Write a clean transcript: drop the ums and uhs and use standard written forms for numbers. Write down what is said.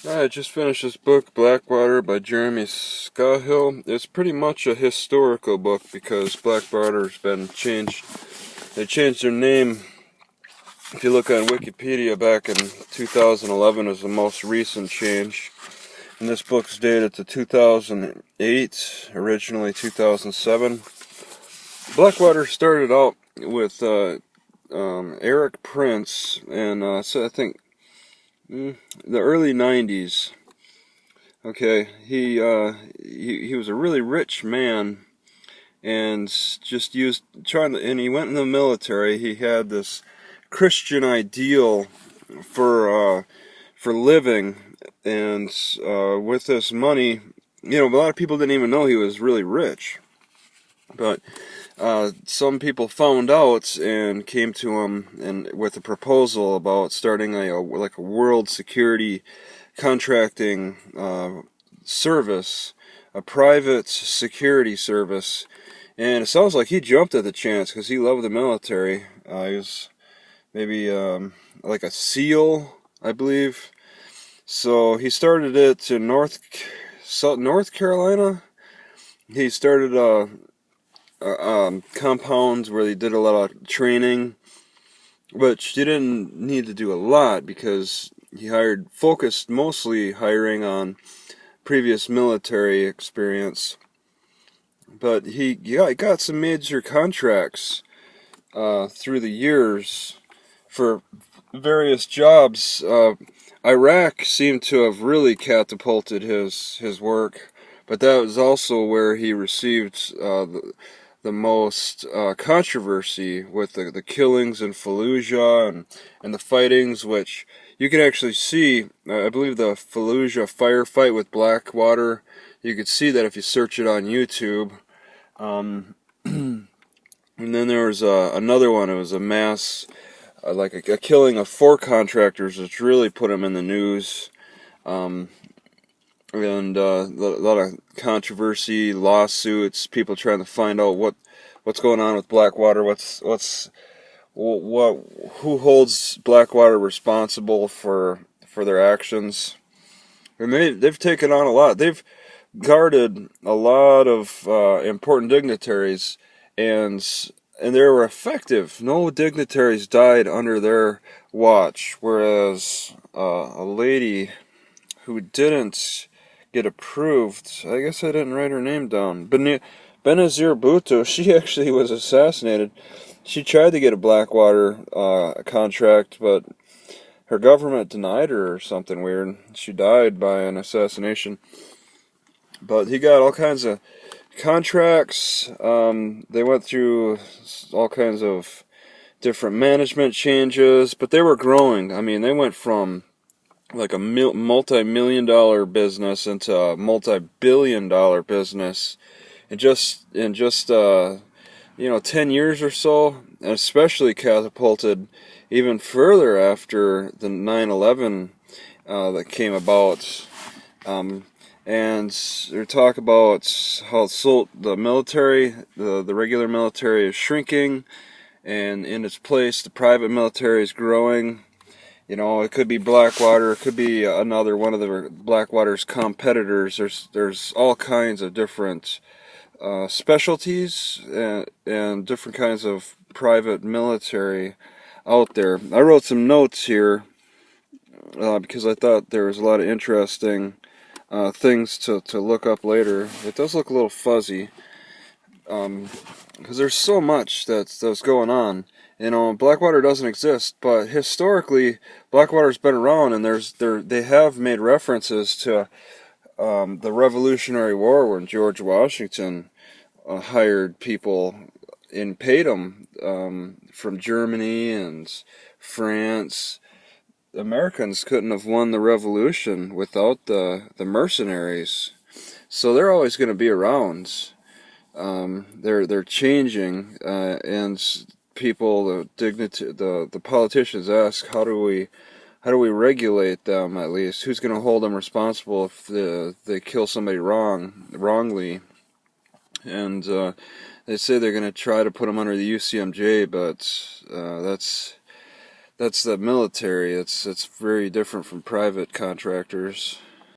I just finished this book, Blackwater by Jeremy Scahill. It's pretty much a historical book because Blackwater's been changed. They changed their name. If you look on Wikipedia, back in 2011 is the most recent change. And this book's dated to 2008, originally 2007. Blackwater started out with Eric Prince, and so I think the early 90s. Okay, he was a really rich man, and just and he went in the military. He had this Christian ideal for living, and with this money, a lot of people didn't even know he was really rich, but some people found out and came to him and with a proposal about starting a world security contracting service, a private security service, and it sounds like he jumped at the chance because he loved the military. He was maybe like a SEAL, I believe. So he started it in North Carolina. He started compounds where they did a lot of training, but he didn't need to do a lot because he focused mostly hiring on previous military experience. But he got some major contracts through the years for various jobs. Iraq seemed to have really catapulted his work, but that was also where he received the most controversy with the killings in Fallujah and the fightings, which you can actually see. I believe the Fallujah firefight with Blackwater, you could see that if you search it on YouTube. And then there was another one. It was a mass, a killing of 4 contractors, which really put him in the news. And a lot of controversy, lawsuits, people trying to find out what's going on with Blackwater, who holds Blackwater responsible for their actions. And they've taken on a lot. They've guarded a lot of important dignitaries, and they were effective. No dignitaries died under their watch, whereas a lady who didn't get approved, I guess I didn't write her name down, Benazir Bhutto, she actually was assassinated. She tried to get a Blackwater contract, but her government denied her or something weird. She died by an assassination. But he got all kinds of contracts. They went through all kinds of different management changes, but they were growing. I mean, they went from like a multi-million-dollar business into a multi-billion-dollar business in just 10 years or so, and especially catapulted even further after the 9/11 that came about. And they talk about how the military, the regular military is shrinking, and in its place the private military is growing. It could be Blackwater, it could be another one of the Blackwater's competitors. There's all kinds of different specialties and different kinds of private military out there. I wrote some notes here because I thought there was a lot of interesting things to look up later. It does look a little fuzzy because there's so much that's going on. Blackwater doesn't exist, but historically, Blackwater's been around, and they have made references to the Revolutionary War when George Washington hired people and paid them from Germany and France. Americans couldn't have won the Revolution without the mercenaries, so they're always going to be around. They're changing, and people, the politicians ask, how do we regulate them? At least, who's going to hold them responsible if they kill somebody wrongly? And they say they're going to try to put them under the UCMJ, but that's the military. It's very different from private contractors.